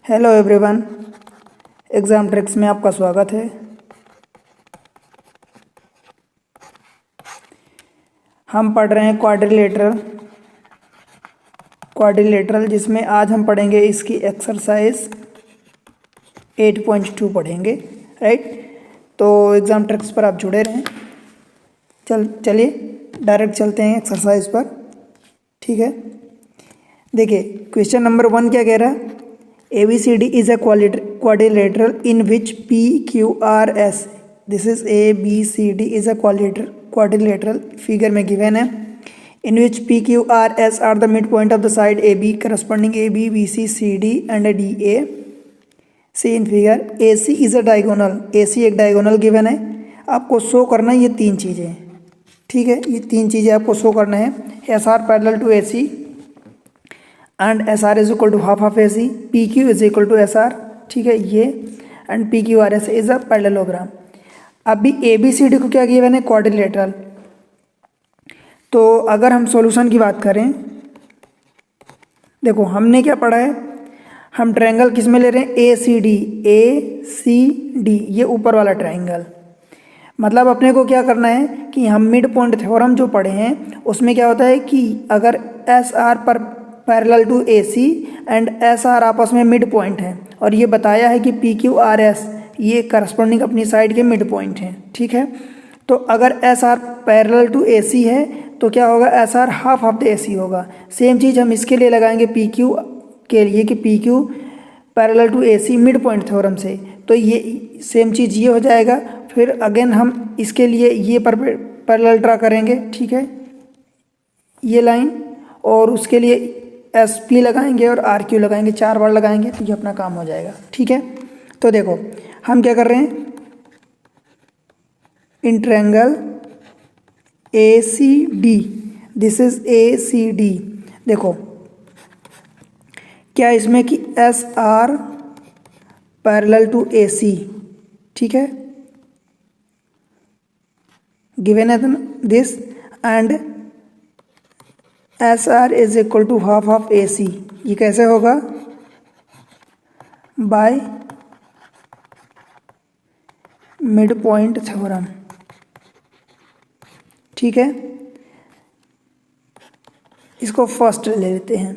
Hello everyone, exam tricks में आपका स्वागत है। हम पढ़ रहे हैं क्वाड्रिलेटरल जिसमें आज हम पढ़ेंगे इसकी एक्सरसाइज 8.2 पढ़ेंगे, राइट। तो एग्ज़ाम ट्रिक्स पर आप जुड़े रहें। चलिए डायरेक्ट चलते हैं एक्सरसाइज पर, ठीक है। देखिए क्वेश्चन नंबर 1 क्या कह रहा है, ABCD is a quadrilateral in which PQRS, this is ABCD is a quadrilateral, figure में गिवन है, in which PQRS are the midpoint of the side AB corresponding AB, BC, CD and DA. See in figure, AC is a diagonal, AC एक diagonal given है, आपको show करना है ये तीन चीज़ें, ठीक है। ये तीन चीज़ें आपको शो करना है, SR parallel to AC and SR is equal to half of AC, PQ is equal to SR, ठीक है ये, and PQRS is a parallelogram. अभी ABCD को क्या गिवन है, क्वाड्रिलेटरल। तो अगर हम सॉल्यूशन की बात करें, देखो हमने क्या पढ़ा है, हम ट्रायंगल किस में ले रहे हैं, ACD, ये ऊपर वाला ट्रायंगल। मतलब अपने को क्या करना है कि हम मिड पॉइंट थ्योरम जो पढ़े हैं उसमें क्या होता है कि अगर SR पर parallel to AC and SR आपस में मिड पॉइंट है, और ये बताया है कि PQRS ये करस्पॉन्डिंग अपनी साइड के मिड पॉइंट हैं, ठीक है। तो अगर SR पैरेलल टू AC है तो क्या होगा, SR half of the AC होगा। सेम चीज़ हम इसके लिए लगाएंगे PQ के लिए कि PQ parallel to AC mid point theorem से, तो ये सेम चीज़ ये हो जाएगा। फिर अगेन हम इसके लिए ये पैरेलल ड्रा करेंगे, ठीक है, ये लाइन, और उसके लिए SP लगाएंगे और RQ लगाएंगे, 4 बार लगाएंगे तो ये अपना काम हो जाएगा, ठीक है। तो देखो हम क्या कर रहे हैं, in triangle ACD, this is ACD, देखो क्या इसमें कि SR पैरेलल टू AC, ठीक है, गिवन है this, and SR is equal to half of AC। ये कैसे होगा, बाय मिड पॉइंट थ्योरम, ठीक है। इसको फर्स्ट ले लेते हैं।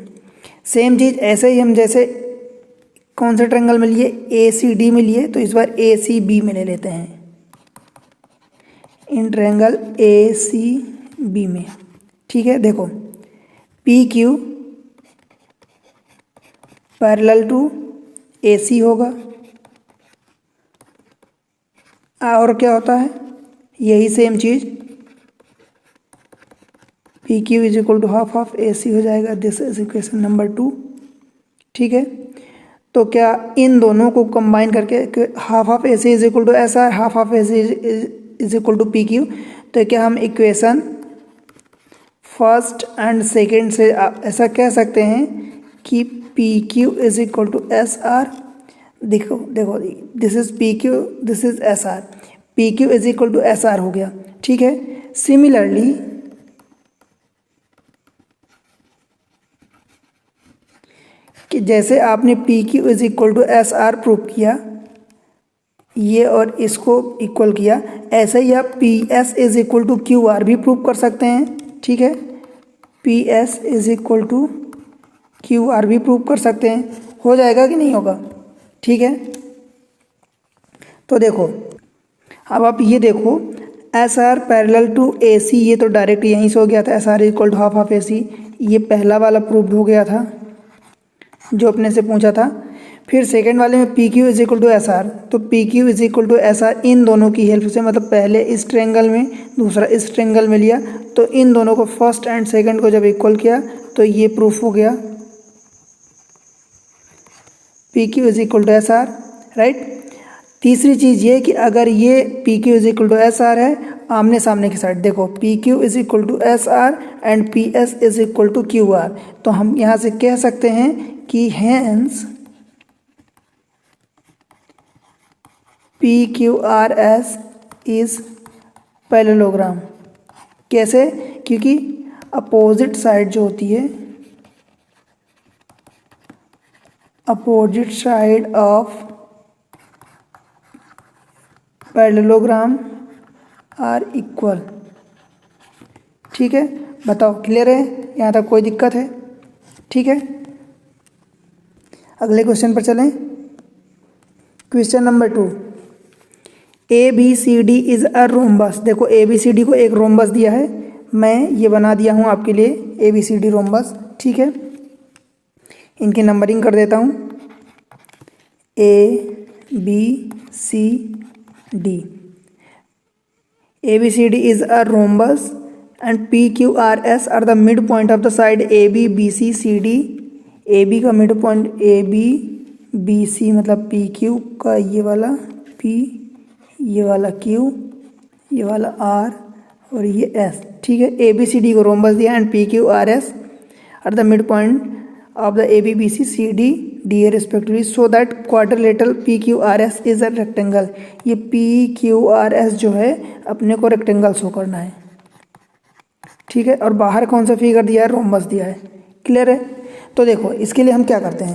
सेम चीज़ ऐसे ही हम जैसे कौन से ट्रायंगल में लिए, ACD में लिए, तो इस बार ACB में ले लेते हैं, इन ट्रायंगल ACB में, ठीक है। देखो PQ पैरेलल टू AC होगा, और क्या होता है, यही सेम चीज़ PQ is equal to half of AC हो जाएगा। दिस इज इक्वेशन नंबर 2, ठीक है। तो क्या इन दोनों को कंबाइन करके half of AC is equal to SR, half of AC is equal to PQ, तो क्या हम इक्वेशन फर्स्ट एंड सेकेंड से ऐसा कह सकते हैं कि PQ is equal to SR। देखो देखो this is PQ, this is SR, PQ is equal to SR हो गया, ठीक है। सिमिलरली कि जैसे आपने PQ is equal to SR prove किया, ये और इसको इक्वल किया, ऐसे ही आप PS is equal to QR भी प्रूव कर सकते हैं, ठीक है। PS is equal to QR भी प्रूव कर सकते हैं, हो जाएगा कि नहीं होगा, ठीक है। तो देखो अब आप ये देखो, SR पैरेलल टू AC, ये तो डायरेक्ट यहीं से हो गया था, SR equal to half of AC, ये पहला वाला प्रूव हो गया था जो अपने से पूछा था। फिर सेकंड वाले में PQ is equal to SR, तो PQ is equal to SR इन दोनों की हेल्प से, मतलब पहले इस ट्रायंगल में दूसरा इस ट्रायंगल में लिया, तो इन दोनों को फर्स्ट एंड सेकंड को जब इक्वल किया तो ये प्रूफ हो गया, PQ is equal to SR, right. तीसरी चीज़ ये कि अगर ये PQ is equal to SR है, आमने सामने की साइड देखो, PQ is equal to SR and PS is equal to QR, तो हम यहाँ से कह सकते हैं कि हैंस PQRS इज पैरेललोग्राम। कैसे, क्योंकि अपोजिट साइड जो होती है, opposite side of parallelogram are equal. ठीक है, बताओ क्लियर है, यहाँ तक कोई दिक्कत है? ठीक है, अगले क्वेश्चन पर चलें। Question number 2, A B C D is a rhombus. देखो ए बी सी डी को एक रोम्बस दिया है, मैं ये बना दिया हूँ आपके लिए A B C D rhombus. ठीक है, इनकी नंबरिंग कर देता हूँ, A B C D. A B C D is a rhombus and P Q R S are the mid point of the side A B B C C D. A B का mid point A B, B C मतलब P Q का ये वाला P, ये वाला Q, ये वाला are और ये एस। ठीक है, ए बी सी डी को रोम्बस दिया and P Q R S are the mid point of the A B B C C D D A respectively, so that quadrilateral P Q R S is a rectangle. ये P Q R S जो है अपने को rectangle show करना है। ठीक है, और बाहर कौन सा फिगर दिया है? रोम्बस दिया है। क्लियर है? तो देखो इसके लिए हम क्या करते हैं,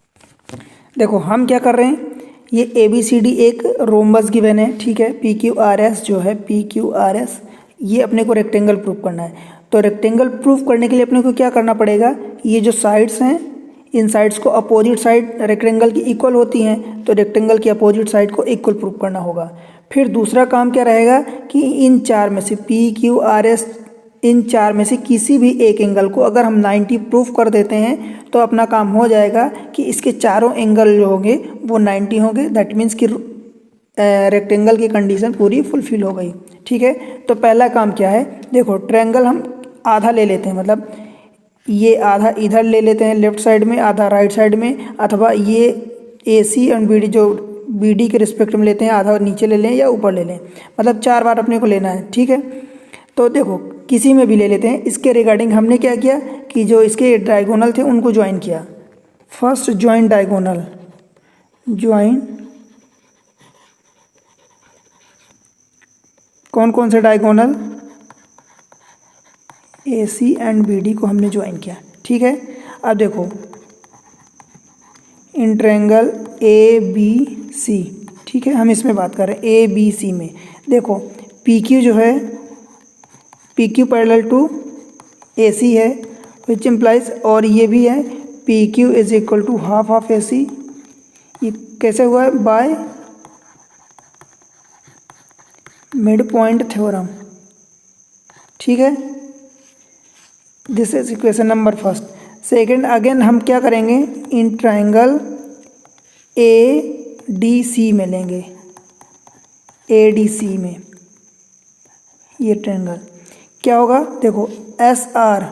देखो हम क्या कर रहे हैं, ये ए बी सी डी एक रोम्बस गिवन है। ठीक है, पी क्यू आर एस जो है, पी क्यू आर एस ये अपने को रेक्टेंगल प्रूफ करना है। तो रेक्टेंगल प्रूफ करने के लिए अपने को क्या करना पड़ेगा, ये जो साइड्स हैं इन साइड्स को अपोजिट साइड रेक्टेंगल की इक्वल होती हैं, तो रेक्टेंगल की अपोजिट साइड को इक्वल प्रूफ करना होगा। फिर दूसरा काम क्या रहेगा कि इन चार में से पी क्यू आर एस, इन चार में से किसी भी एक एंगल को अगर हम 90 प्रूफ कर देते हैं तो अपना काम हो जाएगा कि इसके चारों एंगल जो होंगे वो 90 होंगे। दैट मीन्स कि रेक्टेंगल की कंडीशन पूरी फुलफिल हो गई। ठीक है, तो पहला काम क्या है, देखो ट्रायंगल हम आधा ले लेते हैं, मतलब ये आधा इधर ले लेते हैं लेफ्ट साइड में, आधा राइट साइड में, अथवा ये ए सी एंड बी डी जो बी डी के रिस्पेक्ट में लेते हैं, आधा नीचे ले लें या ऊपर ले लें, मतलब 4 बार अपने को लेना है। ठीक है, तो देखो किसी में भी ले लेते हैं। इसके रिगार्डिंग हमने क्या किया कि जो इसके डायगोनल थे उनको ज्वाइन किया। फर्स्ट ज्वाइन डायगोनल, ज्वाइन कौन कौन से diagonal, A C and B D को हमने ज्वाइन किया। ठीक है, अब देखो इन ट्रायंगल ए बी सी, ठीक है हम इसमें बात कर रहे हैं ए बी सी में। देखो पी क्यू जो है, P Q parallel to A C है विच इम्प्लाइज, और ये भी है P Q is equal to half of A C. ये कैसे हुआ है? By mid point theorem. ठीक है, this is equation number first. Second, again हम क्या करेंगे, इन ट्रायंगल ए डी सी में लेंगे, ए डी सी में ये ट्रायंगल क्या होगा, देखो S R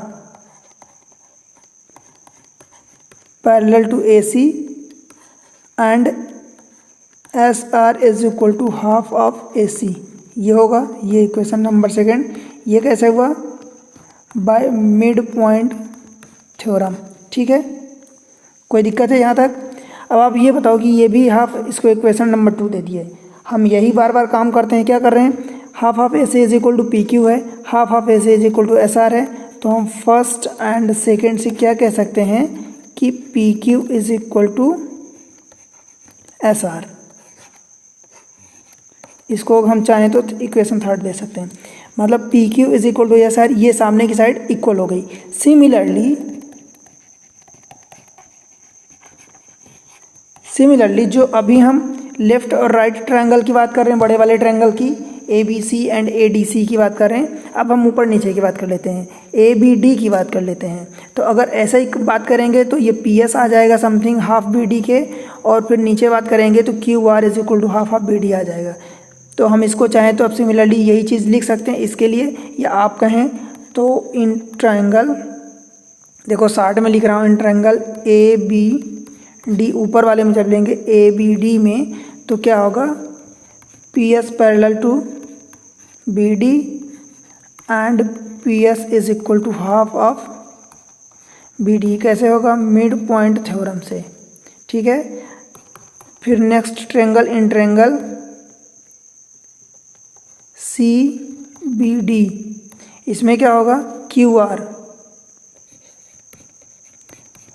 parallel to A C and S R is equal to half of A C, ये होगा, ये इक्वेशन नंबर सेकेंड। ये कैसे हुआ? By mid point theorem. ठीक है, कोई दिक्कत है यहाँ तक? अब आप ये बताओ कि ये भी हाफ, इसको इक्वेशन नंबर 2 दे दिए। हम यही बार बार काम करते हैं, क्या कर रहे हैं, half of A C is equal to P Q है, half of A C is equal to S R है, तो हम फर्स्ट एंड सेकेंड से क्या कह सकते हैं कि P Q is equal to S R. इसको हम चाहें तो इक्वेशन थर्ड दे सकते हैं, मतलब P Q is equal to S R, ये सामने की साइड इक्वल हो गई। सिमिलरली जो अभी हम लेफ्ट और राइट ट्रायंगल की बात कर रहे हैं, बड़े वाले ट्रायंगल की, A B C and A D C की बात कर रहे हैं, अब हम ऊपर नीचे की बात कर लेते हैं, ए बी डी की बात कर लेते हैं। तो अगर ऐसा ही बात करेंगे तो ये पी एस आ जाएगा समथिंग हाफ बी डी के, और फिर नीचे बात करेंगे तो Q R is equal to half of B D आ जाएगा। तो हम इसको चाहें तो अब सिमिलरली यही चीज़ लिख सकते हैं इसके लिए, या आप कहें तो इन ट्रायंगल, देखो शार्ट में लिख रहा हूँ, in triangle A B D, ऊपर वाले में जब लेंगे ए बी डी में तो क्या होगा, P S parallel to B D and P S is equal to half of B D. कैसे होगा? मिड पॉइंट थ्योरम से। ठीक है, फिर next triangle, in triangle C B D, इसमें क्या होगा, Q R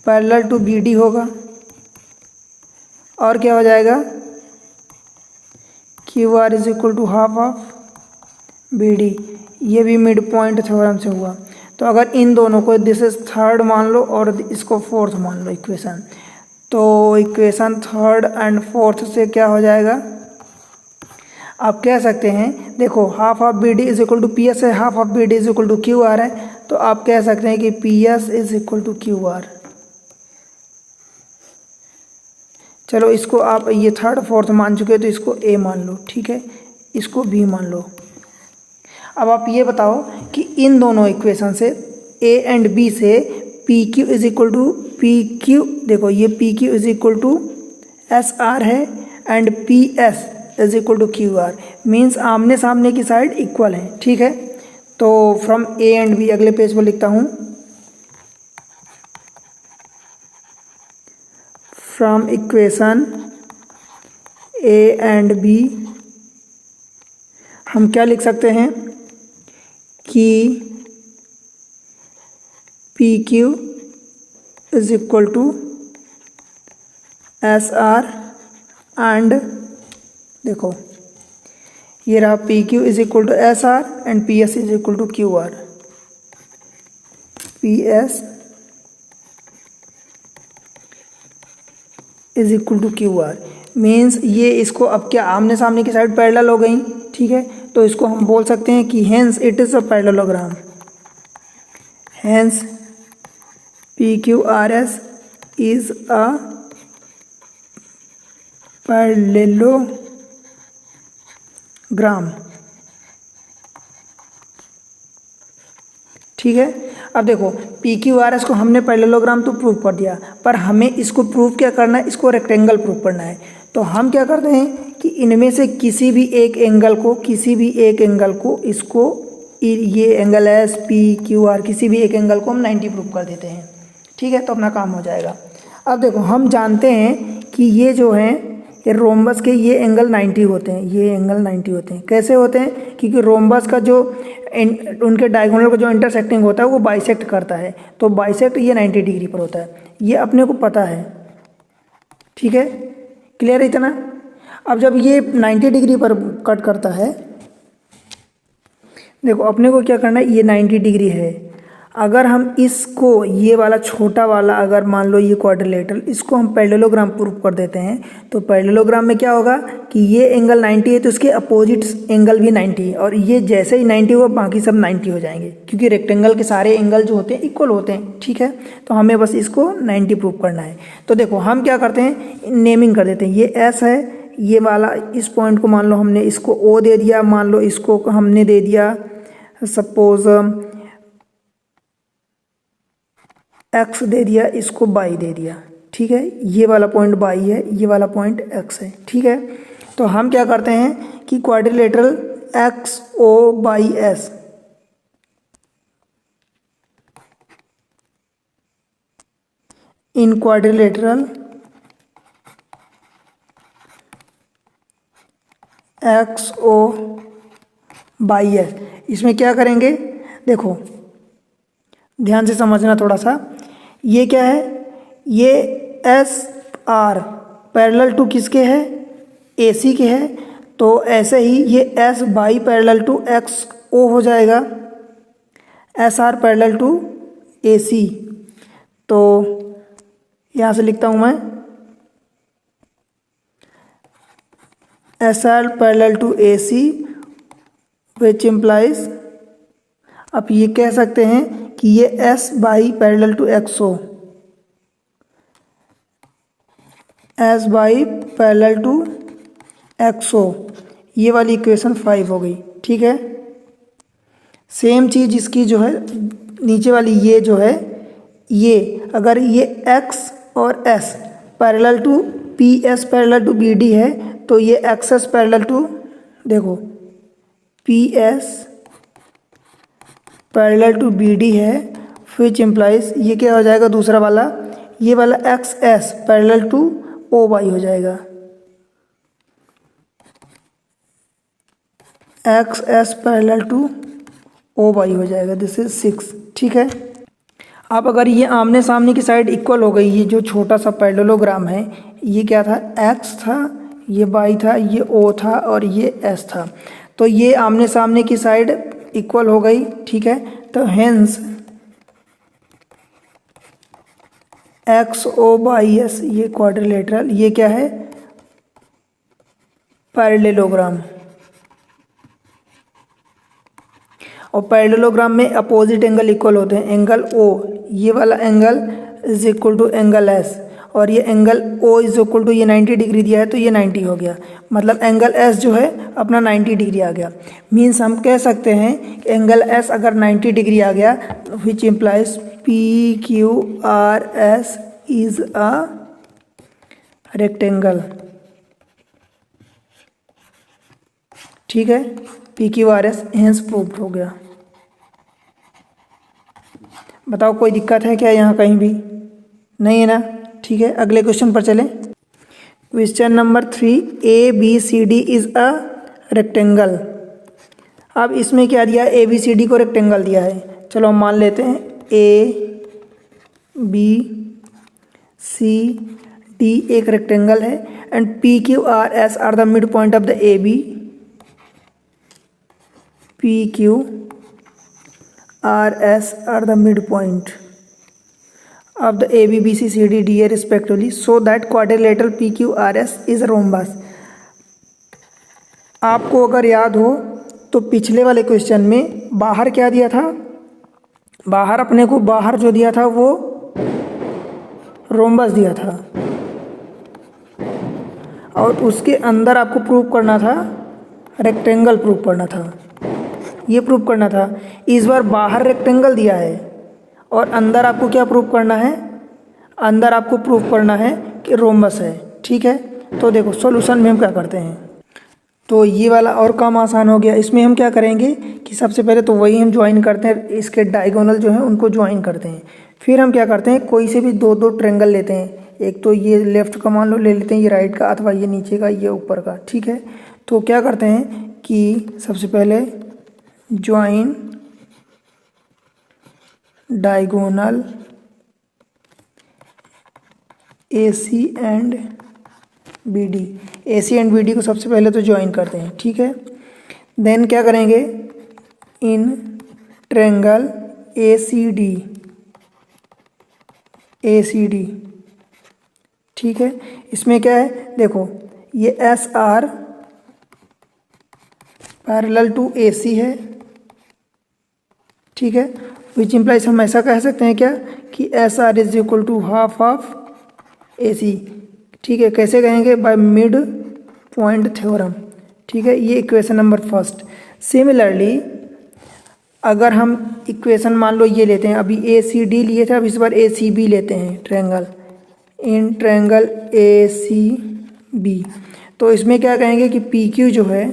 parallel to B D होगा, और क्या हो जाएगा, Q R is equal to half of B D, ये भी मिड पॉइंट थ्योरम से हुआ। तो अगर इन दोनों को, दिस इज थर्ड मान लो और इसको फोर्थ मान लो इक्वेशन, तो इक्वेशन थर्ड एंड फोर्थ से क्या हो जाएगा, आप कह सकते हैं, देखो half of B D is equal to P S है, half of B D is equal to Q R है, तो आप कह सकते हैं कि P S is equal to Q R. चलो इसको आप ये थर्ड फोर्थ मान चुके हो तो इसको ए मान लो, ठीक है, इसको बी मान लो। अब आप ये बताओ कि इन दोनों इक्वेशन से ए एंड बी से P Q is equal to P Q, देखो ये P Q is equal to S R है and P S is equal to Q R, means आमने सामने की साइड इक्वल है, ठीक है। तो फ्रॉम ए एंड बी, अगले पेज पर लिखता हूँ, from equation A and B हम क्या लिख सकते हैं कि P Q is equal to S R and, देखो ये रहा P Q is equal to S R and P S is equal to Q R, P S is equal to Q R, means ये इसको अब क्या आमने सामने की साइड पैरेलल हो गई, ठीक है, तो इसको हम बोल सकते हैं कि hence it is a parallelogram, hence P Q R S is a parallelogram, ठीक है। अब देखो पी क्यू आर एस को हमने पैरेललोग्राम तो प्रूव कर दिया, पर हमें इसको प्रूव क्या करना है, इसको रेक्टेंगल प्रूव करना है। तो हम क्या करते हैं कि इनमें से किसी भी एक एंगल को इसको, ये angle S P Q are, किसी भी एक एंगल को हम 90 प्रूव कर देते हैं, ठीक है, तो अपना काम हो जाएगा। अब देखो हम जानते हैं कि ये जो है ये रोम्बस के ये एंगल 90 होते हैं, ये एंगल 90 होते हैं। कैसे होते हैं, क्योंकि रोम्बस का जो उनके डायगोनल का जो इंटरसेक्टिंग होता है वो बाइसेक्ट करता है, तो बाइसेक्ट ये 90 डिग्री पर होता है, ये अपने को पता है, ठीक है, क्लियर है इतना। अब जब ये 90 डिग्री पर कट करता है, देखो अपने को क्या करना है, ये 90 डिग्री है, अगर हम इसको ये वाला छोटा वाला, अगर मान लो ये क्वाड्रिलेटरल, इसको हम पैरेललोग्राम प्रूव कर देते हैं, तो पैरेललोग्राम में क्या होगा कि ये एंगल 90 है तो इसके अपोजिट एंगल भी 90 है, और ये जैसे ही 90 होगा बाकी सब 90 हो जाएंगे, क्योंकि रेक्टेंगल के सारे एंगल जो होते हैं इक्वल होते हैं, ठीक है। तो हमें बस इसको 90 प्रूव करना है। तो देखो हम क्या करते हैं, नेमिंग कर देते हैं, ये एस है, ये वाला इस पॉइंट को मान लो हमने इसको ओ दे दिया, मान लो इसको हमने दे दिया सपोज एक्स दे दिया, इसको बाई दे दिया, ठीक है, ये वाला पॉइंट बाई है, ये वाला पॉइंट एक्स है, ठीक है। तो हम क्या करते हैं कि quadrilateral X O by S, in quadrilateral X O by S, इसमें क्या करेंगे, देखो ध्यान से समझना थोड़ा सा, ये क्या है, ये एस आर पैरेलल टू किसके है, ए सी के है, तो ऐसे ही ये S Y parallel to X O हो जाएगा, S R parallel to A C. तो यहाँ से लिखता हूँ मैं S R parallel to A C which implies, आप ये कह सकते हैं कि ये S Y parallel to X O, S Y parallel to X O, ये वाली इक्वेशन 5 हो गई, ठीक है। सेम चीज़ इसकी जो है नीचे वाली, ये जो है ये अगर ये एक्स और S parallel to P S parallel to B D है, तो ये एक्स एस पैरेलल टू, देखो P S parallel to B D है, विच इम्प्लाइज ये क्या हो जाएगा दूसरा वाला, ये वाला X S parallel to O Y हो जाएगा, X S parallel to O Y हो जाएगा, दिस इज 6, ठीक है। अब अगर ये आमने सामने की साइड इक्वल हो गई, ये जो छोटा सा पैरेललोग्राम है, ये क्या था, एक्स था, ये वाई था, ये ओ था और ये एस था, तो ये आमने सामने की साइड इक्वल हो गई, ठीक है। तो hence X O by S ये क्वाड्रिलेटरल, ये क्या है, पैरेललोग्राम। और पैरेललोग्राम में अपोजिट एंगल इक्वल होते हैं। एंगल ओ, ये वाला angle is equal to angle S, और ये angle O is equal to, ये 90 डिग्री दिया है तो ये 90 हो गया, मतलब एंगल एस जो है अपना 90 डिग्री आ गया। मीन्स हम कह सकते हैं कि एंगल एस अगर 90 डिग्री आ गया, which implies P Q R S is a rectangle, ठीक है। P Q R S hence proved हो गया। बताओ कोई दिक्कत है क्या यहाँ कहीं भी, नहीं है ना, ठीक है। अगले क्वेश्चन पर चलें। Question number 3, A B C D is a rectangle. अब इसमें क्या दिया है, ए बी सी डी को रेक्टेंगल दिया है। चलो हम मान लेते हैं ए बी सी डी एक रेक्टेंगल है, and P Q R S are the mid point of the A B, P Q R S are the mid point of the A B B C C D D A respectively, so that quadrilateral P Q R S is a rhombus। आपको अगर याद हो तो पिछले वाले question में बाहर क्या दिया था, बाहर अपने को बाहर जो दिया था वो रोम्बस दिया था, और उसके अंदर आपको प्रूव करना था रेक्टेंगल, प्रूव करना था, ये प्रूव करना था। इस बार बाहर रेक्टेंगल दिया है और अंदर आपको क्या प्रूव करना है, अंदर आपको प्रूव करना है कि रोम्बस है, ठीक है। तो देखो सॉल्यूशन में हम क्या करते हैं, तो ये वाला और काम आसान हो गया। इसमें हम क्या करेंगे कि सबसे पहले तो वही हम ज्वाइन करते हैं, इसके डायगोनल जो है उनको ज्वाइन करते हैं। फिर हम क्या करते हैं, कोई से भी दो दो ट्रेंगल लेते हैं, एक तो ये लेफ्ट का मान लो ले लेते हैं, ये राइट का, अथवा ये नीचे का, ये ऊपर का, ठीक है। तो क्या करते हैं कि सबसे पहले join diagonal A C and B D, A C and B D को सबसे पहले तो ज्वाइन करते हैं, ठीक है। देन क्या करेंगे, in triangle A C D, A C D, ठीक है। इसमें क्या है, देखो ये S R parallel to A C है, ठीक है। विच इम्प्लाइज हम ऐसा कह सकते हैं क्या कि S R is equal to half of A C, ठीक है। कैसे कहेंगे, बाय मिड पॉइंट थ्योरम, ठीक है। ये इक्वेशन नंबर फर्स्ट। सिमिलरली अगर हम इक्वेशन मान लो ये लेते हैं, अभी ए सी डी लिए थे, अब इस बार ए सी बी लेते हैं triangle, in triangle A C B. तो इसमें क्या कहेंगे कि पी क्यू जो है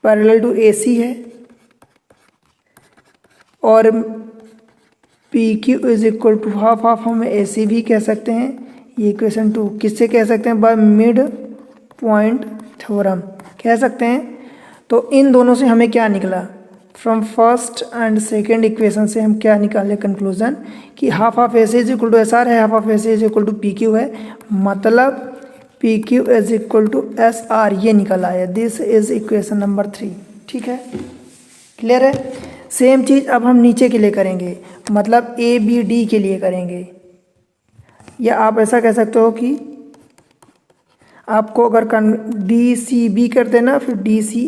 पैरेलल टू ए सी है, और P Q is equal to half of हम ए सी भी कह सकते हैं। ये इक्वेशन 2 किससे कह सकते हैं, बाय मिड पॉइंट थ्योरम कह सकते हैं। तो इन दोनों से हमें क्या निकला, from first and second equation से हम क्या निकाले कंक्लूजन कि half of A C is equal to S R है, half of A C is equal to P Q है, मतलब P Q is equal to S R, ये निकल आया। दिस इज इक्वेशन नंबर 3, ठीक है, क्लियर है। सेम चीज़ अब हम नीचे के लिए करेंगे, मतलब ए बी डी के लिए करेंगे, या आप ऐसा कह सकते हो कि आपको अगर डी सी बी कर देना, फिर डी सी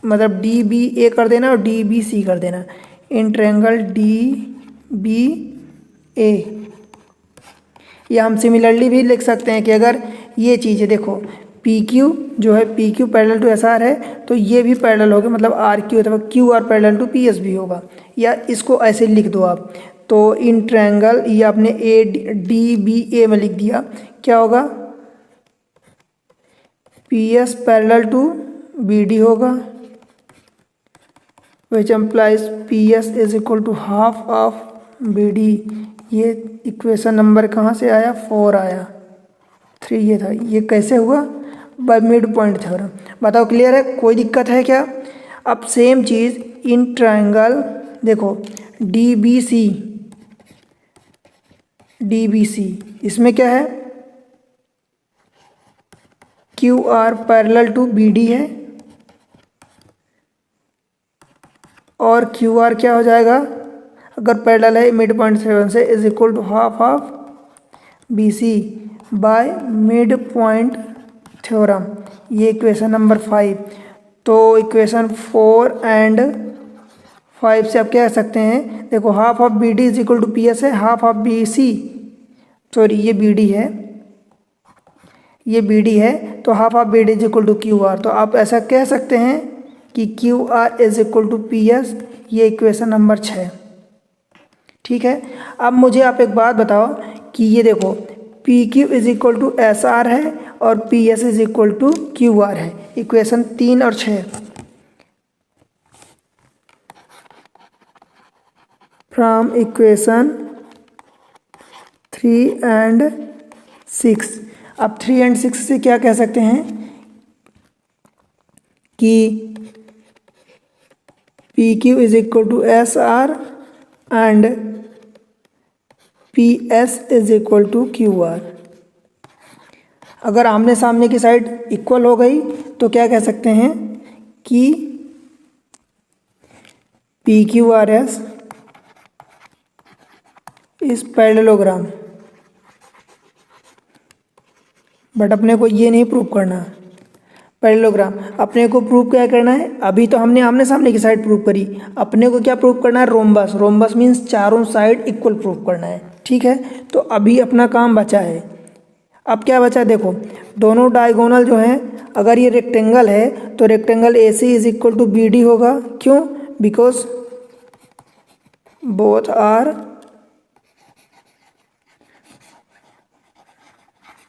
मतलब डी बी ए कर देना और डी बी सी कर देना, इन ट्रायंगल डी बी ए। या हम सिमिलरली भी लिख सकते हैं कि अगर ये चीज़ है, देखो पी क्यू जो है, P Q parallel to S R है, तो ये भी पैरेलल होगा, मतलब आर क्यू अथवा Q R parallel to P S भी होगा। या इसको ऐसे लिख दो आप, तो इन ट्रायंगल ये आपने ए डी बी ए में लिख दिया, क्या होगा, P S parallel to B D होगा, which implies P S is equal to half of B D. ये इक्वेशन नंबर कहाँ से आया, 4 आया, 3 ये था। ये कैसे हुआ, बाय मिड पॉइंट थ्योरम। बताओ क्लियर है, कोई दिक्कत है क्या। अब सेम चीज़ इन ट्रायंगल देखो डी बी सी, DBC, इसमें क्या है, QR पैरेलल टू BD है और QR क्या हो जाएगा, अगर पैरेलल है मिड पॉइंट 7 से, is equal to half of BC by mid point theorem. ये इक्वेशन नंबर 5। तो इक्वेशन 4 एंड 5 से आप क्या कह सकते हैं, देखो half of BD is equal to PS है, हाफ ऑफ BC, सॉरी ये BD है, ये BD है, तो half of BD is equal to QR। तो आप ऐसा कह सकते हैं कि QR is equal to PS। ये इक्वेशन नंबर 6। ठीक है, अब मुझे आप एक बात बताओ कि ये देखो PQ is equal to SR है और PS is equal to QR है, इक्वेशन 3 और 6। फ्रॉम इक्वेशन 3 एंड 6, अब 3 एंड 6 से क्या कह सकते हैं कि PQ is equal to SR and PS is equal to QR। अगर आमने सामने की साइड इक्वल हो गई तो क्या कह सकते हैं कि PQRS इज पैरेललोग्राम। बट अपने को ये नहीं प्रूव करना पैरेललोग्राम, अपने को प्रूव क्या करना है, अभी तो हमने आमने सामने की साइड प्रूव करी, अपने को क्या प्रूव करना है, रोम्बस। रोम्बस मीन्स चारों साइड इक्वल प्रूव करना है। ठीक है, तो अभी अपना काम बचा है। अब क्या बचा, देखो दोनों डायगोनल जो हैं, अगर ये रेक्टेंगल है तो rectangle AC is equal to BD होगा। क्यों, because both are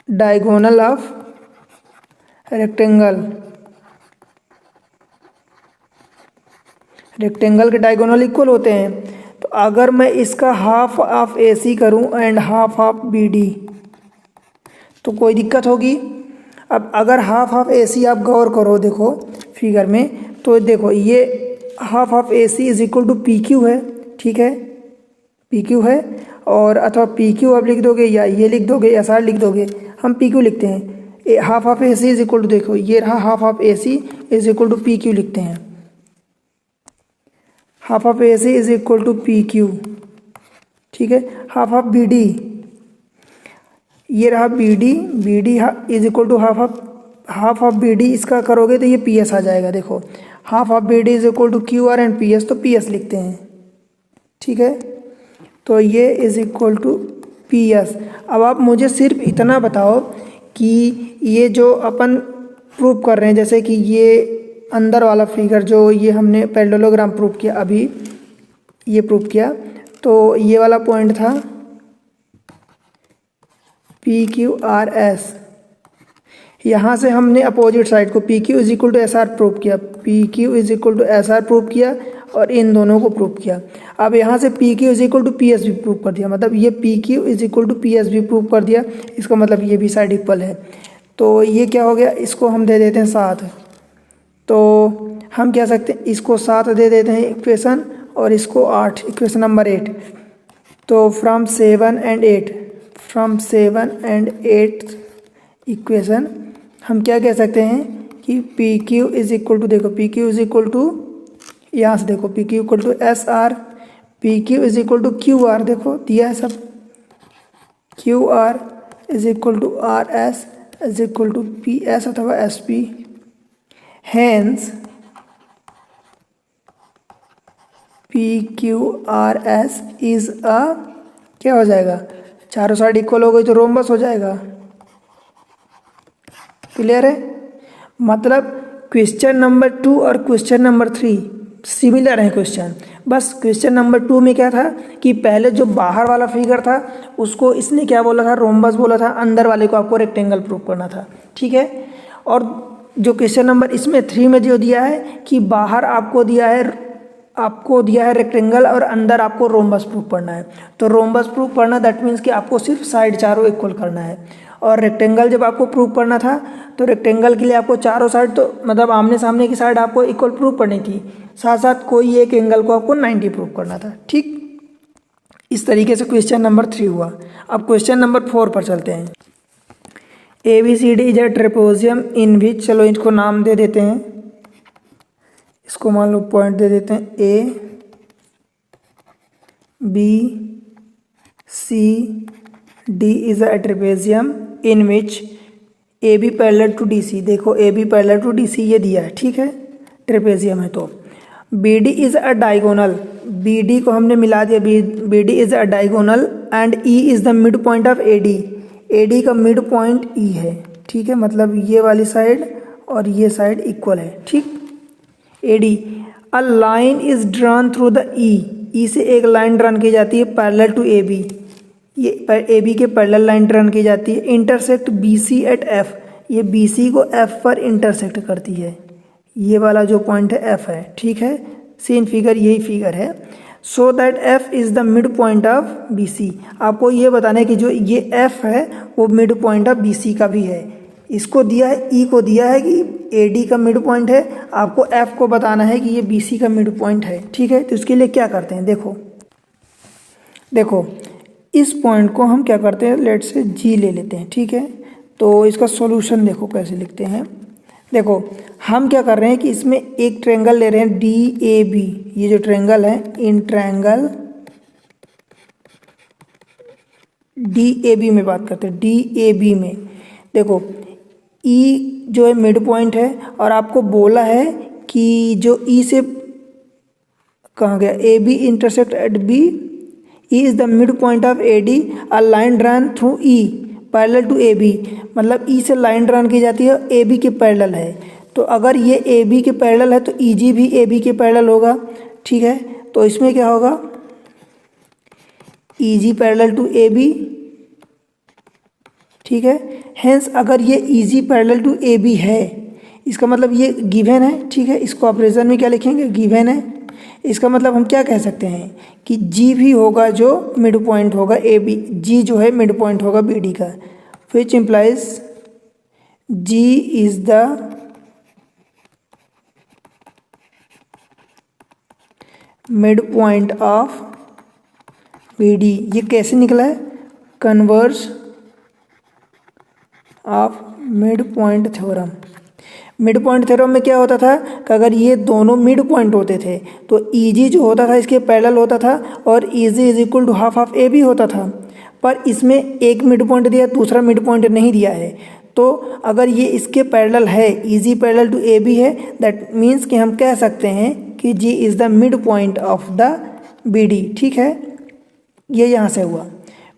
diagonal of rectangle. Rectangle के डायगोनल इक्वल होते हैं। तो अगर मैं इसका हाफ ऑफ AC करूं एंड हाफ ऑफ BD तो कोई दिक्कत होगी। अब अगर हाफ ऑफ AC आप गौर करो, देखो फिगर में, तो देखो ये half of AC is equal to PQ है। ठीक है, PQ है, और अथवा PQ आप लिख दोगे या ये लिख दोगे, SR लिख दोगे, हम PQ लिखते हैं। Half of AC is equal to, देखो ये रहा half of AC is equal to PQ लिखते हैं। Half of AC is equal to PQ। ठीक है, हाफ ऑफ BD, ये रहा BD is equal to half of BD, इसका करोगे तो ये PS आ जाएगा। देखो half of BD is equal to QR and PS, तो PS लिखते हैं। ठीक है, तो ये इज इक्वल टू PS। अब आप मुझे सिर्फ इतना बताओ कि ये जो अपन प्रूव कर रहे हैं, जैसे कि ये अंदर वाला फिगर जो ये हमने पैरेललोग्राम प्रूव किया, अभी ये प्रूव किया, तो ये वाला पॉइंट था PQRS। यहाँ से हमने अपोजिट साइड को PQ is equal to SR prove किया, PQ is equal to SR prove किया और इन दोनों को प्रूव किया। अब यहाँ से PQ is equal to PS भी प्रूव कर दिया, मतलब ये PQ is equal to PS भी प्रूव कर दिया। इसका मतलब ये भी साइड इक्वल है। तो ये क्या हो गया, इसको हम दे देते हैं 7। तो हम कह सकते हैं इसको 7 दे देते हैं इक्वेशन, और इसको 8, इक्वेशन नंबर 8। तो फ्रॉम 7 एंड 8 इक्वेशन हम क्या कह सकते हैं कि PQ इज इक्वल टू, देखो PQ इज इक्वल टू, यहाँ से देखो PQ equal to SR, PQ is equal to QR, देखो दिया है सब, QR is equal to RS is equal to PS अथवा SP। Hence PQRS is a, क्या हो जाएगा, चारों साइड इक्वल हो गई तो रोम्बस हो जाएगा। क्लियर है, मतलब क्वेश्चन नंबर 2 और क्वेश्चन नंबर 3 सिमिलर है क्वेश्चन। बस क्वेश्चन नंबर 2 में क्या था कि पहले जो बाहर वाला फिगर था उसको इसने क्या बोला था, रोम्बस बोला था, अंदर वाले को आपको रेक्टेंगल प्रूव करना था। ठीक है, और जो क्वेश्चन नंबर इसमें 3 में जो दिया है कि बाहर आपको दिया है रेक्टेंगल और अंदर आपको रोम्बस प्रूव करना है। तो रोम्बस प्रूव करना दैट मीन्स कि आपको सिर्फ साइड चारों इक्वल करना है। और रेक्टेंगल जब आपको प्रूव करना था तो रेक्टेंगल के लिए आपको चारों साइड, तो मतलब आमने सामने की साइड आपको इक्वल प्रूव करनी थी, साथ साथ कोई एक एंगल को आपको 90 प्रूव करना था। ठीक, इस तरीके से क्वेश्चन नंबर 3 हुआ। अब क्वेश्चन नंबर 4 पर चलते हैं। ABCD is a trapezium in विच, चलो इसको नाम दे देते हैं, इसको मान लो पॉइंट दे देते हैं ABCD is a trapezium in which AB parallel to DC, देखो AB पैरेलल टू DC ये दिया है, ठीक है, ट्रेपेजियम है। तो BD is a diagonal, BD को हमने मिला दिया, BD is a diagonal and E is the mid point of AD का मिड पॉइंट E है, ठीक है, मतलब ये वाली साइड और ये साइड इक्वल है, ठीक। AD a line is drawn through the E से एक लाइन ड्रॉन की जाती है पैरेलल टू AB, ये AB के पैरेलल लाइन ड्रॉन की जाती है। इंटरसेक्ट BC एट F, ये BC को F पर इंटरसेक्ट करती है, ये वाला जो पॉइंट है F है, ठीक है, सीन फिगर यही फिगर है। So that F is the mid point of BC, आपको ये बताना है कि जो ये F है वो मिड पॉइंट ऑफ BC का भी है। इसको दिया है, E को दिया है कि AD का मिड पॉइंट है, आपको F को बताना है कि ये BC का मिड पॉइंट है, ठीक है। तो इसके लिए क्या करते हैं, देखो इस पॉइंट को हम क्या करते हैं, लेट से G ले लेते हैं, ठीक है। तो इसका सॉल्यूशन देखो कैसे लिखते हैं। देखो हम क्या कर रहे हैं कि इसमें एक ट्रायंगल ले रहे हैं DAB, ये जो ट्रायंगल है, इन ट्रायंगल DAB में बात करते हैं। DAB में देखो E जो है मिड पॉइंट है, और आपको बोला है कि जो E से कहाँ गया, AB intersect at B, E is the mid point of AD, a line drawn through E parallel to AB, मतलब E से लाइन ड्रॉन की जाती है, AB के पैरेलल है। तो अगर ये AB के पैरेलल है तो EG भी AB के पैरेलल होगा, ठीक है। तो इसमें क्या होगा, EG पैरेलल टू AB, ठीक है। हेंस अगर ये EG पैरेलल टू AB है, इसका मतलब ये गिवन है, ठीक है। इसको ऑपरेशन में क्या लिखेंगे, गिवन है। इसका मतलब हम क्या कह सकते हैं कि G भी होगा जो मिड पॉइंट होगा AB, G जो है मिड पॉइंट होगा BD का, which implies G is the mid point of BD। ये कैसे निकला है, converse of mid point theorem. Mid point theorem में क्या होता था कि अगर ये दोनों मिड पॉइंट होते थे तो EG जो होता था इसके पैरेलल होता था, और EG is equal to half of AB होता था। पर इसमें एक मिड पॉइंट दिया, दूसरा मिड पॉइंट नहीं दिया है। तो अगर ये इसके पैरेलल है, EG पैरेलल टू AB है, दैट मीन्स कि हम कह सकते हैं कि G is the mid point of the BD, ठीक है। ये यहाँ से हुआ।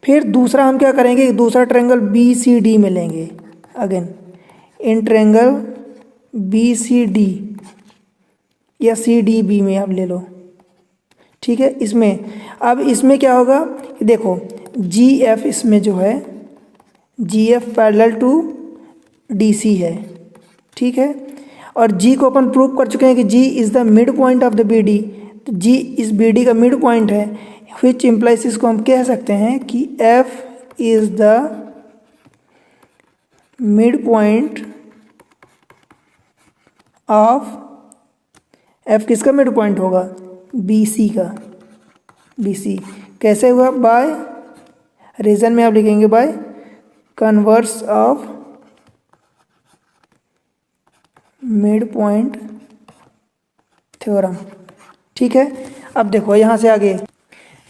फिर दूसरा हम क्या करेंगे, दूसरा ट्रायंगल BCD में लेंगे। अगेन इन ट्रायंगल BCD या CDB में आप ले लो, ठीक है। इसमें अब इसमें क्या होगा, देखो GF इसमें जो है GF पैरेलल टू DC है, ठीक है। और G को अपन प्रूव कर चुके हैं कि G is the mid point of the BD, तो G इस BD का मिड पॉइंट है, विच इम्प्लाइज इसको हम कह सकते हैं कि F is the mid point of, F किसका मिड पॉइंट होगा, BC का। BC कैसे हुआ, बाय, रीजन में आप लिखेंगे bye converse of mid point theorem, ठीक है। अब देखो यहाँ से आगे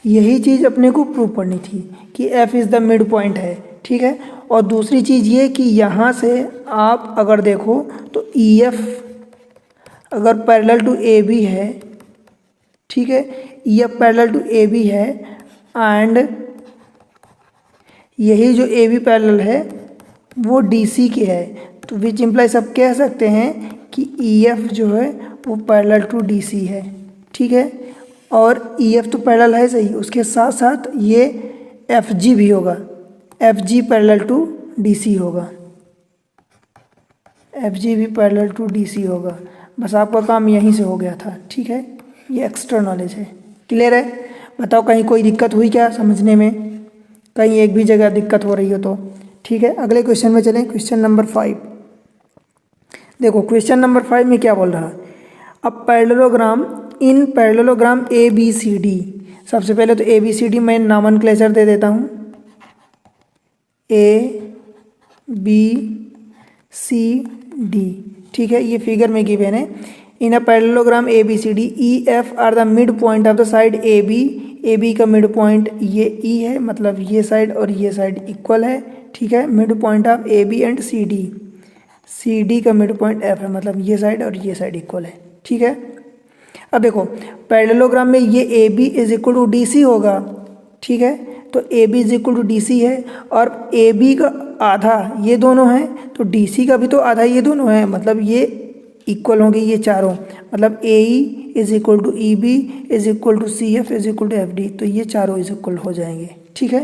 यही चीज़ अपने को प्रूव करनी थी कि F is the mid point है, ठीक है। और दूसरी चीज़ ये कि यहाँ से आप अगर देखो तो EF अगर पैरेलल टू AB है, ठीक है, EF पैरेलल टू AB है, एंड यही जो AB पैरेलल है वो DC के है, तो विच इम्प्लाइज आप कह सकते हैं कि EF जो है वो पैरेलल टू DC है, ठीक है। और EF तो पैरेलल है सही, उसके साथ साथ ये FG भी होगा, FG पैरेलल टू DC होगा, FG भी पैरेलल टू DC होगा। बस आपका काम यहीं से हो गया था, ठीक है। ये एक्स्ट्रा नॉलेज है, क्लियर है। बताओ कहीं कोई दिक्कत हुई क्या समझने में, कहीं एक भी जगह दिक्कत हो रही हो तो, ठीक है। अगले क्वेश्चन में चलें, क्वेश्चन नंबर 5। देखो क्वेश्चन नंबर 5 में क्या बोल रहा है, अब parallelogram in parallelogram A B C D, सबसे पहले तो ए बी सी डी मैं नॉमेनक्लेचर दे देता हूँ, ए बी सी डी, ठीक है। ये फिगर में गिवन है, in a parallelogram A B C D E F are the mid point of the side A B का मिड पॉइंट ये ई है, मतलब ये साइड और ये साइड इक्वल है, ठीक है। Mid point of A B and C D का मिड पॉइंट एफ है, मतलब ये साइड और ये साइड इक्वल है, ठीक है। अब देखो पैरेललोग्राम में ये A B is equal to D C होगा, ठीक है। तो A B is equal to D C है और ए बी का आधा ये दोनों हैं, तो डी सी का भी तो आधा ये दोनों हैं, मतलब ये इक्वल होंगे ये चारों, मतलब A E is equal to E B is equal to C F is equal to F D, तो ये चारों इज इक्वल हो जाएंगे, ठीक है।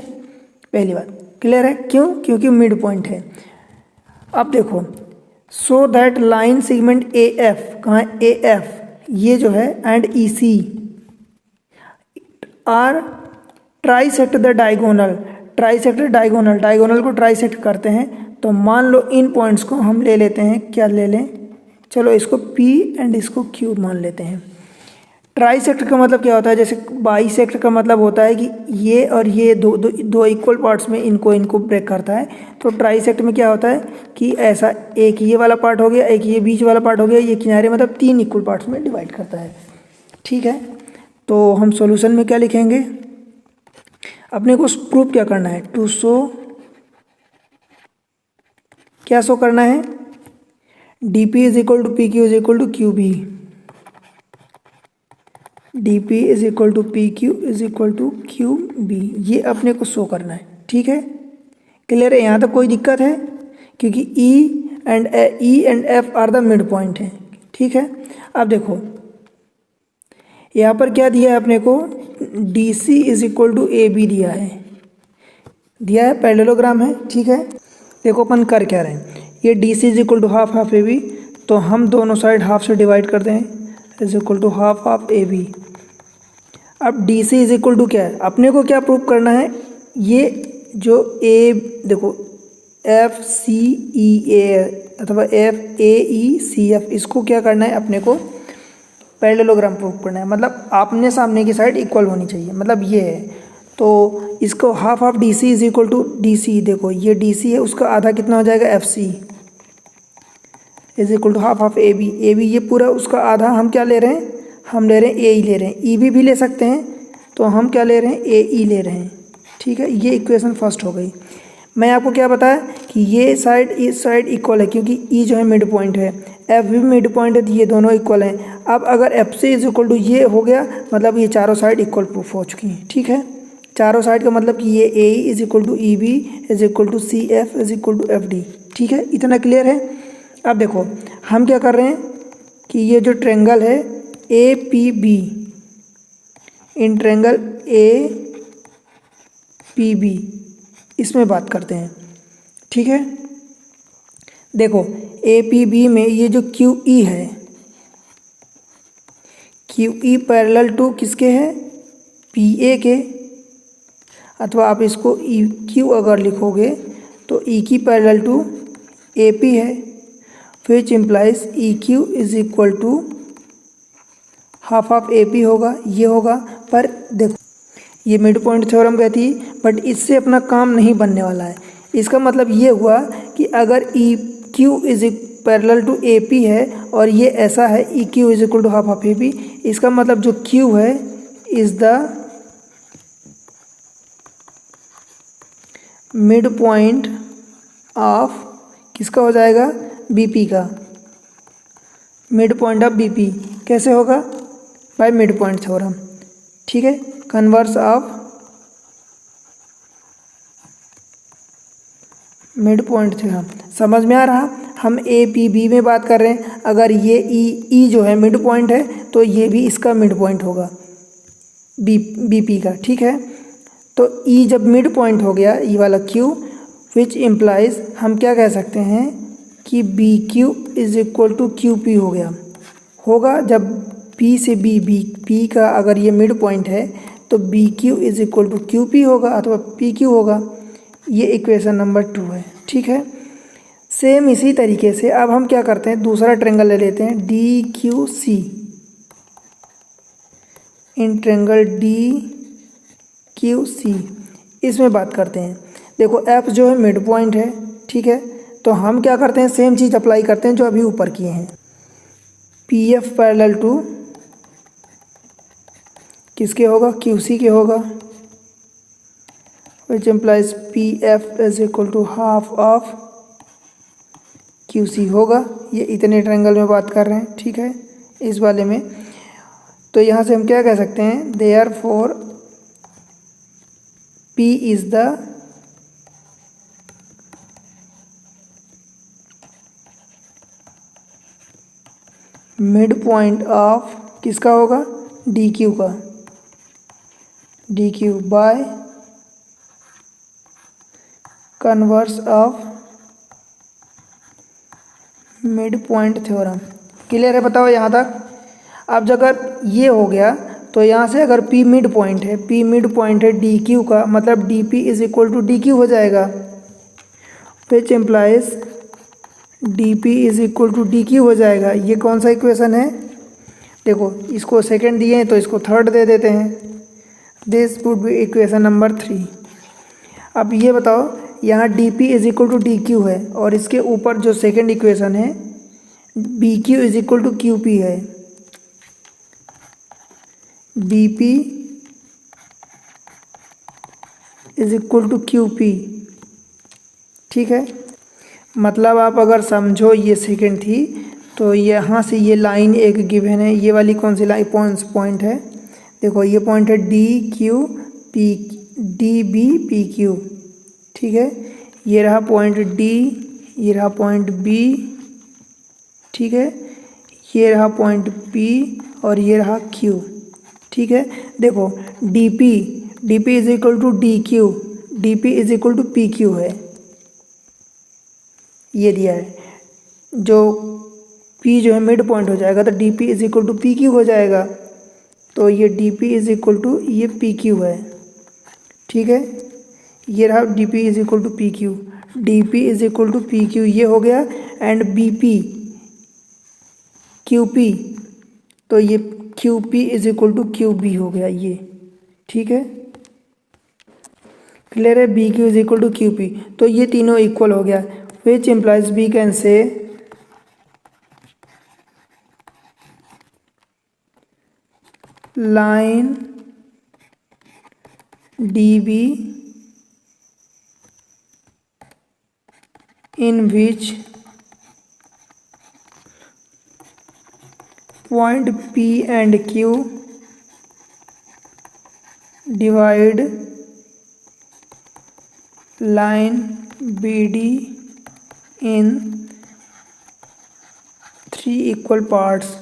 पहली बात क्लियर है, क्यों? क्योंकि मिड पॉइंट है। अब देखो so that line segment A F, कहाँ है ए एफ, ये जो है and E C are trisect the diagonal, trisect diagonal, diagonal को ट्राइसेक्ट करते हैं। तो मान लो इन पॉइंट्स को हम ले लेते हैं, क्या ले लें, चलो इसको P एंड इसको Q मान लेते हैं। ट्राइसेक्ट का मतलब क्या होता है, जैसे बाइसेक्ट का मतलब होता है कि ये और ये दो इक्वल पार्ट्स में इनको ब्रेक करता है। तो ट्राइसेक्ट में क्या होता है कि ऐसा एक ये वाला पार्ट हो गया, एक ये बीच वाला पार्ट हो गया, ये किनारे, मतलब 3 इक्वल पार्ट्स में डिवाइड करता है, ठीक है। तो हम सॉल्यूशन में क्या लिखेंगे, अपने को प्रूफ क्या करना है, टू शो, क्या शो करना है, D P is equal to P Q is equal to Q B, D P is equal to P Q is equal to Q B, ये अपने को शो करना है, ठीक है। क्लियर है, यहाँ तक कोई दिक्कत है, क्योंकि E and F are the mid point है, ठीक है। अब देखो यहाँ पर क्या दिया है अपने को, D C is equal to A B दिया है पैरेललोग्राम है, ठीक है। देखो अपन कर क्या रहे हैं, ये D C is equal to half half A B, तो हम दोनों साइड हाफ से डिवाइड करते हैं, is equal to half half A B. अब D C is equal to क्या है, अपने को क्या प्रूव करना है, ये जो ए देखो एफ सी ई ए अथवा F A E C F, इसको क्या करना है अपने को पैरेललोग्राम प्रूव करना है, मतलब आमने सामने की साइड इक्वल होनी चाहिए, मतलब ये है। तो इसको half half D C is equal to D C, देखो ये डी सी है, उसका आधा कितना हो जाएगा F C is equal to half half A B, ये पूरा उसका आधा हम क्या ले रहे हैं, हम ले रहे हैं ए ई ले रहे हैं, ई भी ले सकते हैं, तो हम क्या ले रहे हैं ए ई ले रहे हैं, ठीक है। ये इक्वेशन फर्स्ट हो गई। मैं आपको क्या बताया कि ये साइड इस साइड इक्वल है, क्योंकि ई जो है मिड पॉइंट है, एफ भी मिड पॉइंट है, तो ये दोनों इक्वल हैं। अब अगर F C is equal to ये हो गया, मतलब ये चारों साइड इक्वल प्रूफ हो चुकी हैं, ठीक है। चारों साइड का मतलब कि ये A is equal to E B is equal to C F is equal to F D, ठीक है। इतना क्लियर है। अब देखो हम क्या कर रहे हैं कि ये जो ट्रायंगल है A P B, in triangle A P B, इसमें बात करते हैं, ठीक है। देखो ए पी बी में ये जो क्यू ई है, क्यू ई पैरेलल टू किसके है, पी ए के, अथवा आप इसको ई क्यू अगर लिखोगे तो ई की पैरेलल टू ए पी है, which implies E Q is equal to half of A P होगा, ये होगा। पर देखो ये मिड पॉइंट थ्योरम कहती है, बट इससे अपना काम नहीं बनने वाला है। इसका मतलब ये हुआ कि अगर E Q is parallel to A P है और ये ऐसा है E Q is equal to half of A P, इसका मतलब जो क्यू है is the mid point of किसका हो जाएगा, बीपी का, मिड पॉइंट ऑफ बीपी। कैसे होगा, बाय मिड पॉइंट थ्योरम, ठीक है। Converse of mid point theorem, समझ में आ रहा। हम ए पी बी में बात कर रहे हैं, अगर ये ई जो है मिड पॉइंट है तो ये भी इसका मिड पॉइंट होगा बी पी का, ठीक है। तो ई जब मिड पॉइंट हो गया, ई वाला क्यू, विच इम्प्लाइज हम क्या कह सकते हैं कि B Q is equal to Q P हो गया, होगा जब पी से बी पी का अगर ये मिड पॉइंट है तो B Q is equal to Q P होगा अथवा पी क्यू होगा। ये इक्वेशन नंबर 2 है, ठीक है। सेम इसी तरीके से अब हम क्या करते हैं, दूसरा ट्रायंगल ले लेते हैं D Q C, in triangle DQC। इसमें बात करते हैं। देखो F जो है मिड पॉइंट है, ठीक है, तो हम क्या करते हैं, सेम चीज़ अप्लाई करते हैं जो अभी ऊपर किए हैं। PF पैरेलल टू किसके होगा, QC के होगा, which implies PF is equal to half of QC होगा। ये इतने ट्रायंगल में बात कर रहे हैं, ठीक है, इस वाले में। तो यहाँ से हम क्या कह सकते हैं, therefore P is the mid point of किसका होगा, DQ का, DQ bye converse of mid point theorem. Clear है, बताओ यहाँ तक। अब अगर ये हो गया तो यहाँ से अगर P मिड पॉइंट है, P मिड पॉइंट है DQ का, मतलब DP is equal to DQ हो जाएगा, which implies DP is equal to DQ हो जाएगा। ये कौन सा इक्वेशन है, देखो इसको सेकंड दिए हैं तो इसको थर्ड दे देते हैं। This would be equation number 3। अब ये बताओ, यहाँ DP is equal to DQ है और इसके ऊपर जो सेकंड इक्वेशन है BQ is equal to QP है, BP is equal to QP, ठीक है। मतलब आप अगर समझो ये सेकंड थी तो यहाँ से ये लाइन एक गिवन है, ये वाली कौन सी लाइन, पॉइंट है, देखो ये पॉइंट है DBPQ, ठीक है, ये रहा पॉइंट D, ये रहा पॉइंट B, ठीक है, ये रहा पॉइंट P और ये रहा Q, ठीक है। देखो DP is equal to DQ, DP is equal to PQ है, ये दिया है। जो P जो है मिड पॉइंट हो जाएगा तो DP is equal to PQ हो जाएगा, तो ये DP इज इक्वल टू ये PQ है, ठीक है, ये रहा DP is equal to PQ, DP is equal to PQ ये हो गया, एंड BP QP, तो ये QP is equal to QB हो गया ये, ठीक है, क्लियर है। BQ is equal to QP, तो ये तीनों इक्वल हो गया, which implies we can say line DB in which point P and Q divide line BD in 3 equal parts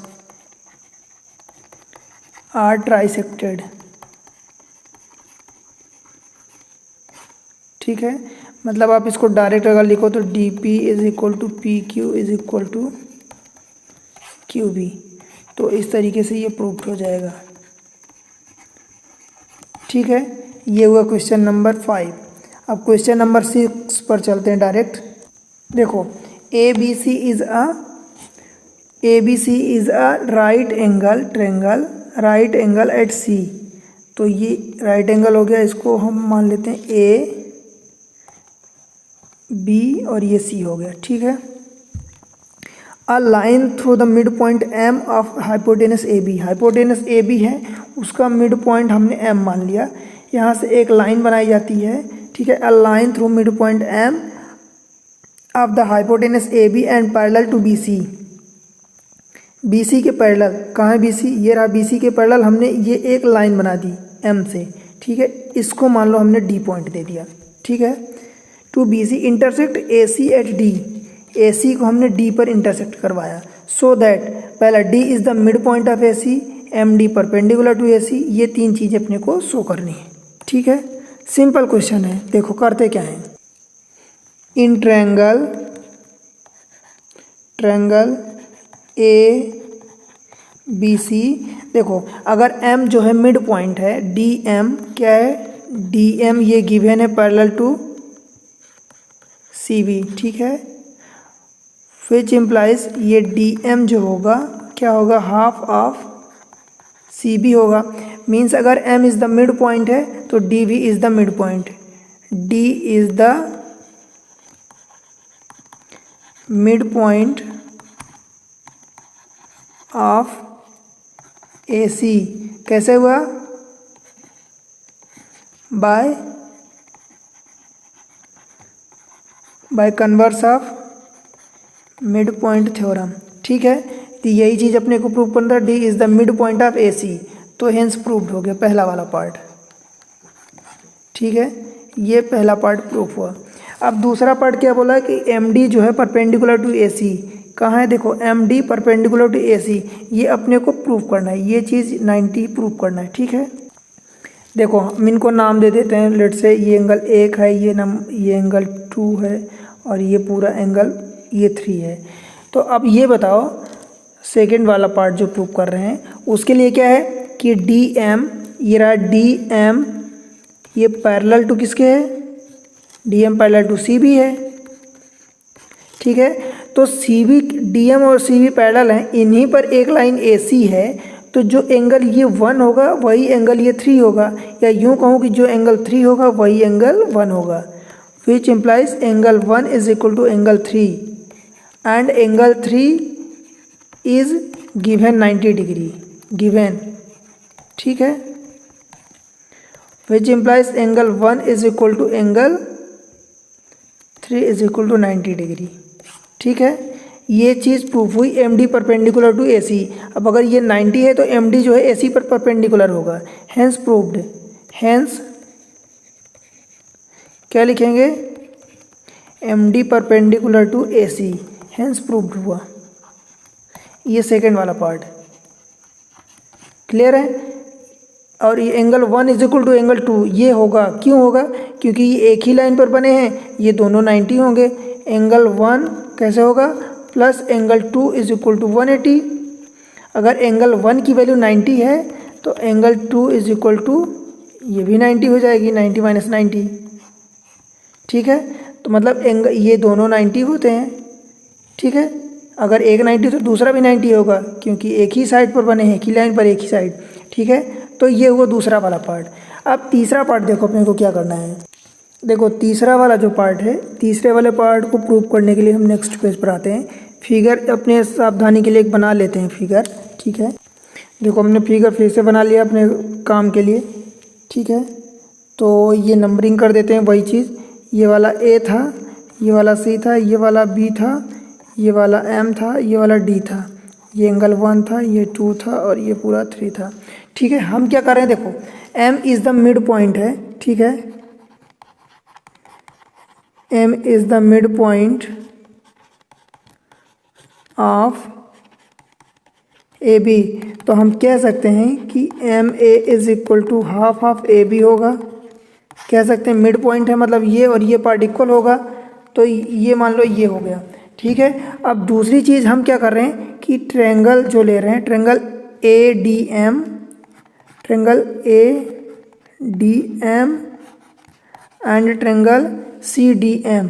are trisected, ठीक है। मतलब आप इसको डायरेक्ट अगर लिखो तो DP is equal to PQ is equal to QB, तो इस तरीके से ये प्रूफ हो जाएगा, ठीक है। ये हुआ क्वेश्चन नंबर 5। अब क्वेश्चन नंबर 6 पर चलते हैं डायरेक्ट। देखो ABC is a right angle triangle, right angle at C, तो ये राइट एंगल हो गया, इसको हम मान लेते हैं A B और ये C हो गया, ठीक है। A line through the mid point M of hypotenuse AB, hypotenuse AB है, उसका मिड पॉइंट हमने M मान लिया, यहाँ से एक लाइन बनाई जाती है, ठीक है। A line through mid point M of the hypotenuse AB and parallel to BC, BC के पैरेलल, कहाँ है BC, ये रहा BC के पैरेलल, हमने ये एक लाइन बना दी M से, ठीक है, इसको मान लो हमने D पॉइंट दे दिया, ठीक है। To BC intersect AC at D, AC को हमने D पर इंटरसेक्ट करवाया, सो दैट पहला D is the mid point of AC, MD perpendicular to AC, ये तीन चीज़ें अपने को शो करनी है, ठीक है। सिंपल क्वेश्चन है, देखो करते क्या है। इन ट्रायंगल ABC, देखो अगर M जो है मिड पॉइंट है, DM क्या है, DM ये गिवन है पैरेलल टू CB, ठीक है, विच इम्प्लाइज ये DM जो होगा क्या होगा, हाफ ऑफ CB होगा। मीन्स अगर M is the mid point है तो डी भी is the mid point, D is the mid point of A C. कैसे हुआ? By converse of mid point theorem. ठीक है, तो यही चीज़ अपने को प्रूव करना था, D is the mid point of A C. तो हेंस प्रूव्ड हो गया पहला वाला पार्ट। ठीक है, ये पहला पार्ट प्रूफ हुआ। अब दूसरा पार्ट क्या बोला कि एम डी जो है परपेंडिकुलर टू ए सी। कहाँ है? देखो M D perpendicular to A C, ये अपने को प्रूव करना है, ये चीज़ 90 प्रूव करना है। ठीक है, देखो हम इनको नाम दे देते हैं। लेट से ये एंगल 1 है, ये एंगल 2 है, और ये पूरा एंगल ये 3 है। तो अब ये बताओ सेकंड वाला पार्ट जो प्रूव कर रहे हैं उसके लिए क्या है कि डी एम, ये रहा डी एम, ये पैरेलल टू किसके है? D M parallel to C B है। ठीक है, तो सी बी, डी एम और सी बी पैरेलल हैं, इन्हीं पर एक लाइन ए सी है, तो जो एंगल ये 1 होगा वही एंगल ये 3 होगा, या यूँ कहूँ कि जो एंगल 3 होगा वही एंगल 1 होगा, which implies angle 1 is equal to angle 3 and angle 3 is given 90 degree given. ठीक है, which implies angle 1 is equal to angle 3 is equal to 90 degree. ठीक है, ये चीज़ प्रूफ हुई M D perpendicular to A C. अब अगर ये 90 है तो एम डी जो है ए सी पर परपेंडिकुलर होगा, हैंस प्रूव्ड। हैंस क्या लिखेंगे? M D perpendicular to A C, hence proved हुआ। ये सेकेंड वाला पार्ट क्लियर है। और ये angle 1 is equal to angle 2 ये होगा, क्यों होगा? क्योंकि ये एक ही लाइन पर बने हैं, ये दोनों 90 होंगे। एंगल 1 कैसे होगा? Plus angle 2 is equal to 180। अगर एंगल 1 की वैल्यू 90 है तो एंगल 2 इज इक्वल टू ये भी 90 हो जाएगी, 90 माइनस 90। ठीक है, तो मतलब एंगल ये दोनों 90 होते हैं। ठीक है, अगर एक 90 तो दूसरा भी 90 होगा, क्योंकि एक ही साइड पर बने हैं, एक ही लाइन पर एक ही साइड। ठीक है, तो ये हुआ दूसरा वाला पार्ट। अब तीसरा पार्ट देखो अपने को क्या करना है। देखो तीसरा वाला जो पार्ट है, तीसरे वाले पार्ट को प्रूव करने के लिए हम नेक्स्ट पेज पर आते हैं। फिगर अपने सावधानी के लिए एक बना लेते हैं फिगर। ठीक है, देखो हमने फिगर फिर से बना लिया अपने काम के लिए। ठीक है, तो ये नंबरिंग कर देते हैं वही चीज़। ये वाला ए था, ये वाला सी था, ये वाला बी था, ये वाला एम था, ये वाला डी था, ये एंगल 1 था, ये 2 था, और ये पूरा 3 था। ठीक है, हम क्या कर रहे हैं? देखो M is the mid point है। ठीक है, M is the mid point of A B. तो हम कह सकते हैं कि M A is equal to half of A B होगा। कह सकते हैं मिड पॉइंट है, मतलब ये और ये पार्ट इक्वल होगा, तो ये मान लो ये हो गया। ठीक है, अब दूसरी चीज़ हम क्या कर रहे हैं कि ट्रायंगल जो ले रहे हैं, triangle A D M, triangle A D M and triangle C D M,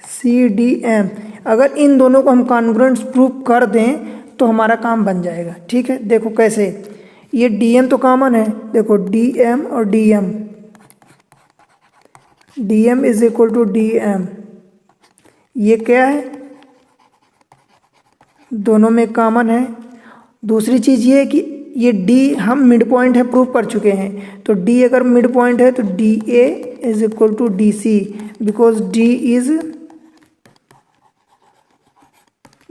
C D M, अगर इन दोनों को हम कॉन्ग्रुएंस प्रूव कर दें तो हमारा काम बन जाएगा। ठीक है, देखो कैसे, ये डी एम तो कॉमन है, देखो डी एम और D M, D M is equal to D M, ये क्या है? दोनों में कॉमन है। दूसरी चीज़ ये है कि ये डी हम मिड पॉइंट है प्रूव कर चुके हैं, तो डी अगर मिड पॉइंट है तो D A is equal to D C, because D is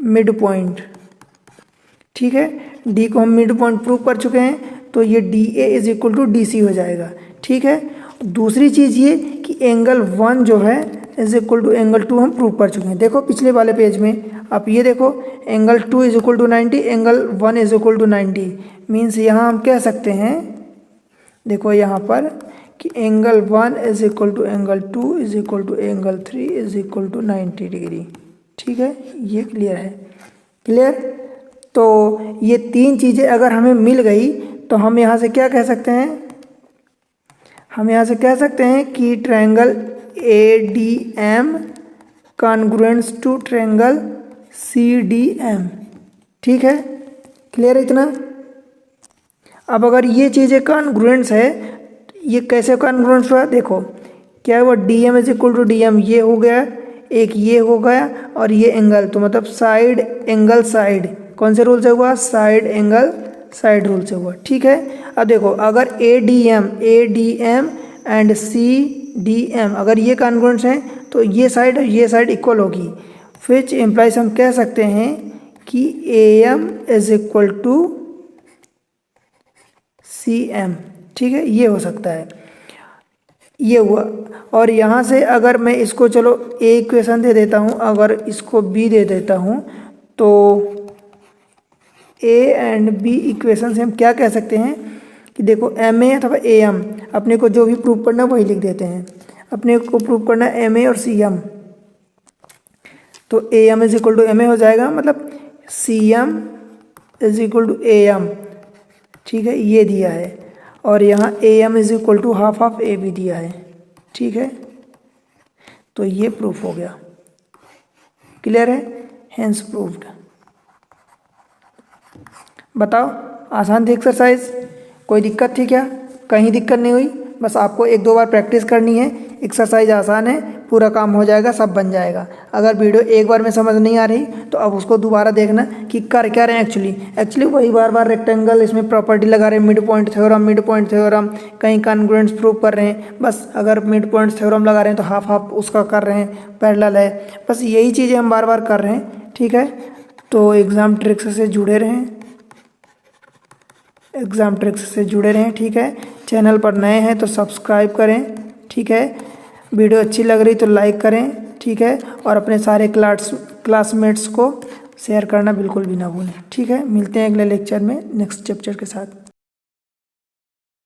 mid point. ठीक है, डी को हम मिड पॉइंट प्रूव कर चुके हैं, तो ये D A is equal to D C हो जाएगा। ठीक है, दूसरी चीज़ ये कि एंगल 1 जो है इज इक्वल टू एंगल 2 हम प्रूव कर चुके हैं। देखो पिछले वाले पेज में आप ये देखो, angle 2 is equal to 90, angle 1 is equal to 90, means यहाँ हम कह सकते हैं, देखो यहाँ पर कि angle 1 is equal to angle 2 is equal to angle 3 is equal to 90 degree. ठीक है, ये क्लियर है। क्लियर, तो ये तीन चीज़ें अगर हमें मिल गई तो हम यहाँ से क्या कह सकते हैं? हम यहाँ से कह सकते हैं कि triangle A D M congruence to triangle C D M. ठीक है, क्लियर है इतना? अब अगर ये चीज़ें कॉन्ग्रुएंस है, ये कैसे कॉन्ग्रुएंस हुआ, देखो क्या हुआ, D M is equal to D M, ये हो गया, एक ये हो गया और ये एंगल, तो मतलब साइड एंगल साइड, कौन से रूल से हुआ, साइड एंगल साइड रूल से हुआ, ठीक है। अब देखो अगर A D M and C D M अगर ये कॉन्ग्रुएंस हैं तो ये साइड और ये साइड इक्वल होगी, विच इम्प्लाइज हम कह सकते हैं कि A M is equal to C M, ठीक है, ये हो सकता है, ये हुआ। और यहाँ से अगर मैं इसको चलो ए इक्वेशन दे देता हूँ, अगर इसको बी दे देता हूँ, तो ए एंड बी इक्वेशन से हम क्या कह सकते हैं कि देखो एम ए अथवा ए एम, अपने को जो भी प्रूव करना है वही लिख देते हैं, अपने को प्रूव करना है एम ए और सी एम, तो A M is equal to M A हो जाएगा, मतलब C M is equal to A M, ठीक है, ये दिया है। और यहाँ A M is equal to half of A भी दिया है, ठीक है, तो ये प्रूफ हो गया, क्लियर है, हेंस प्रूव्ड। बताओ आसान थी एक्सरसाइज, कोई दिक्कत थी क्या, कहीं दिक्कत नहीं हुई, बस आपको एक दो बार प्रैक्टिस करनी है, एक्सरसाइज आसान है, पूरा काम हो जाएगा, सब बन जाएगा। अगर वीडियो एक बार में समझ नहीं आ रही तो अब उसको दोबारा देखना कि कर क्या रहे हैं, एक्चुअली वही बार बार रेक्टेंगल, इसमें प्रॉपर्टी लगा रहे हैं, मिड पॉइंट थ्योरम, कहीं कॉन्ग्रुएंस प्रूव कर रहे हैं, बस अगर मिड पॉइंट थ्योरम लगा रहे हैं तो हाफ हाफ उसका कर रहे हैं, पैरेलल है, बस यही चीज़ें हम बार बार कर रहे हैं, ठीक है। तो एग्ज़ाम ट्रिक्स से जुड़े रहें, ठीक है। चैनल पर नए हैं तो सब्सक्राइब करें, ठीक है। वीडियो अच्छी लग रही तो लाइक करें, ठीक है, और अपने सारे क्लासमेट्स को शेयर करना बिल्कुल भी ना भूलें, ठीक है। मिलते हैं अगले लेक्चर में नेक्स्ट चैप्टर के साथ।